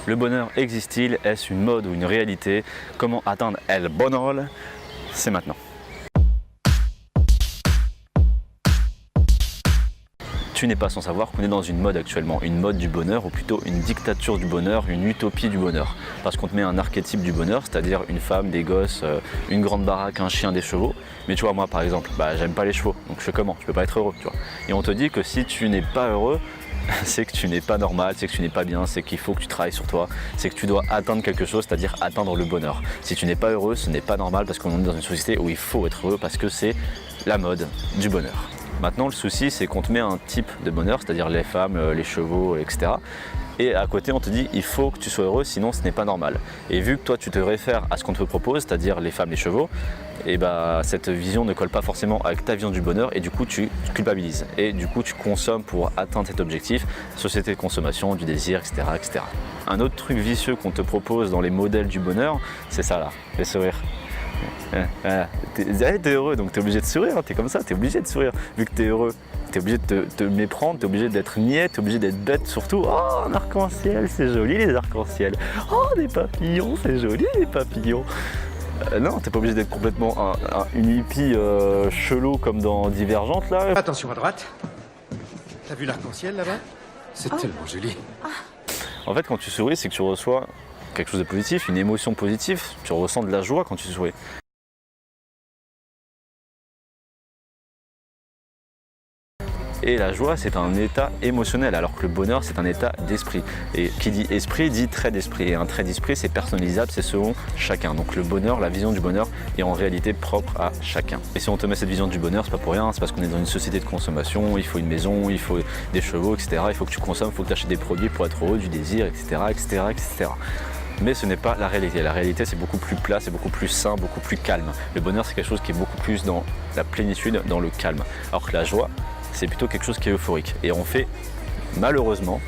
Le bonheur existe-t-il? Est-ce une mode ou une réalité? Comment atteindre el bonheur? C'est maintenant. Tu n'es pas sans savoir qu'on est dans une mode actuellement, une mode du bonheur ou plutôt une dictature du bonheur, une utopie du bonheur. Parce qu'on te met un archétype du bonheur, c'est-à-dire une femme, des gosses, une grande baraque, un chien, des chevaux. Mais tu vois, moi par exemple, j'aime pas les chevaux, donc je fais comment? Tu peux pas être heureux, tu vois. Et on te dit que si tu n'es pas heureux, c'est que tu n'es pas normal, c'est que tu n'es pas bien, c'est qu'il faut que tu travailles sur toi, c'est que tu dois atteindre quelque chose, c'est-à-dire atteindre le bonheur. Si tu n'es pas heureux, ce n'est pas normal parce qu'on est dans une société où il faut être heureux parce que c'est la mode du bonheur. Maintenant, le souci, c'est qu'on te met un type de bonheur, c'est-à-dire les femmes, les chevaux, etc. Et à côté, on te dit il faut que tu sois heureux, sinon ce n'est pas normal. Et vu que toi, tu te réfères à ce qu'on te propose, c'est-à-dire les femmes, les chevaux, et cette vision ne colle pas forcément avec ta vision du bonheur et du coup, tu culpabilises. Et du coup, tu consommes pour atteindre cet objectif, société de consommation, du désir, etc. etc. Un autre truc vicieux qu'on te propose dans les modèles du bonheur, c'est ça là, les sourires. T'es heureux, donc t'es obligé de sourire, t'es comme ça, t'es obligé de sourire. Vu que t'es heureux, t'es obligé de te méprendre, t'es obligé d'être niais, t'es obligé d'être bête surtout. Oh, un arc-en-ciel, c'est joli les arcs-en-ciel. Oh, des papillons, c'est joli les papillons. Non, t'es pas obligé d'être complètement une hippie chelou comme dans Divergente là. Attention à droite. T'as vu l'arc-en-ciel là-bas? C'est tellement joli. En fait, quand tu souris, c'est que tu reçois quelque chose de positif, une émotion positive, tu ressens de la joie quand tu souris. Et la joie, c'est un état émotionnel, alors que le bonheur, c'est un état d'esprit. Et qui dit esprit, dit trait d'esprit. Et un trait d'esprit, c'est personnalisable, c'est selon chacun. Donc le bonheur, la vision du bonheur est en réalité propre à chacun. Et si on te met cette vision du bonheur, c'est pas pour rien, c'est parce qu'on est dans une société de consommation, il faut une maison, il faut des chevaux, etc. Il faut que tu consommes, il faut que tu achètes des produits pour être heureux, du désir, etc. etc., etc. Mais ce n'est pas la réalité. La réalité, c'est beaucoup plus plat, c'est beaucoup plus sain, beaucoup plus calme. Le bonheur, c'est quelque chose qui est beaucoup plus dans la plénitude, dans le calme. Alors que la joie, c'est plutôt quelque chose qui est euphorique. Et on fait, malheureusement,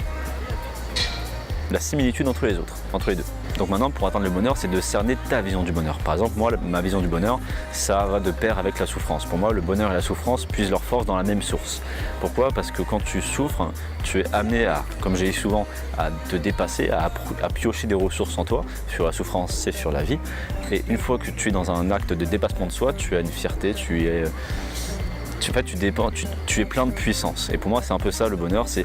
la similitude entre les autres, entre les deux. Donc maintenant, pour atteindre le bonheur, c'est de cerner ta vision du bonheur. Par exemple, moi, ma vision du bonheur, ça va de pair avec la souffrance. Pour moi, le bonheur et la souffrance puisent leur force dans la même source. Pourquoi? Parce que quand tu souffres, tu es amené à, comme j'ai dit souvent, à te dépasser, à piocher des ressources en toi. Sur la souffrance, c'est sur la vie. Et une fois que tu es dans un acte de dépassement de soi, tu as une fierté, tu es plein de puissance. Et pour moi, c'est un peu ça le bonheur, c'est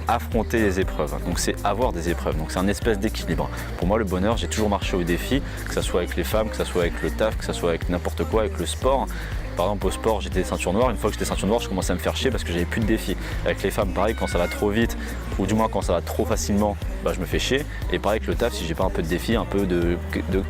affronter les épreuves. Donc c'est avoir des épreuves. Donc c'est un espèce d'équilibre. Pour moi, le bonheur, j'ai toujours marché au défi, que ce soit avec les femmes, que ce soit avec le taf, que ce soit avec n'importe quoi, avec le sport. Par exemple, au sport, j'étais ceinture noire. Une fois que j'étais ceinture noire, je commençais à me faire chier parce que j'avais plus de défis. Avec les femmes, pareil, quand ça va trop vite, ou du moins quand ça va trop facilement, je me fais chier. Et pareil avec le taf, si j'ai pas un peu de défi, un peu de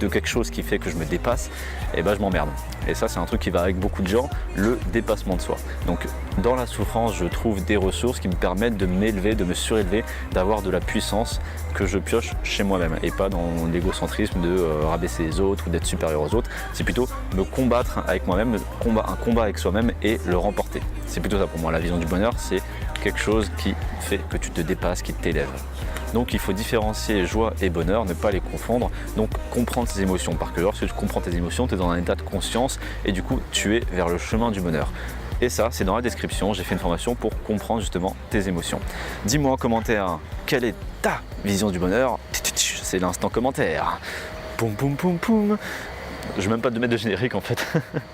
quelque chose qui fait que je me dépasse, je m'emmerde. Et ça, c'est un truc qui va avec beaucoup de gens, le dépassement de soi. Donc, dans la souffrance, je trouve des ressources qui me permettent de m'élever, de me surélever, d'avoir de la puissance que je pioche chez moi-même et pas dans l'égocentrisme de rabaisser les autres ou d'être supérieur aux autres. C'est plutôt me combattre avec moi-même, un combat avec soi-même et le remporter. C'est plutôt ça pour moi. La vision du bonheur, c'est quelque chose qui fait que tu te dépasses, qui t'élève. Donc il faut différencier joie et bonheur, ne pas les confondre, donc comprendre ses émotions. Parce que lorsque tu comprends tes émotions, tu es dans un état de conscience et du coup tu es vers le chemin du bonheur. Et ça, c'est dans la description, j'ai fait une formation pour comprendre justement tes émotions. Dis-moi en commentaire, quelle est ta vision du bonheur? C'est l'instant commentaire. Poum poum poum poum. Je vais même pas te mettre de générique en fait,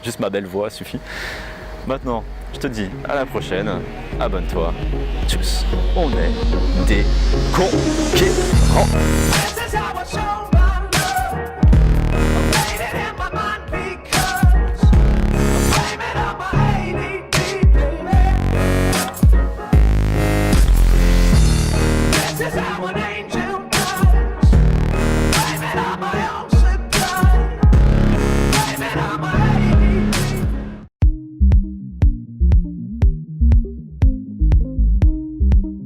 juste ma belle voix suffit. Maintenant, je te dis à la prochaine, abonne-toi, tchuss, on est des conquérants.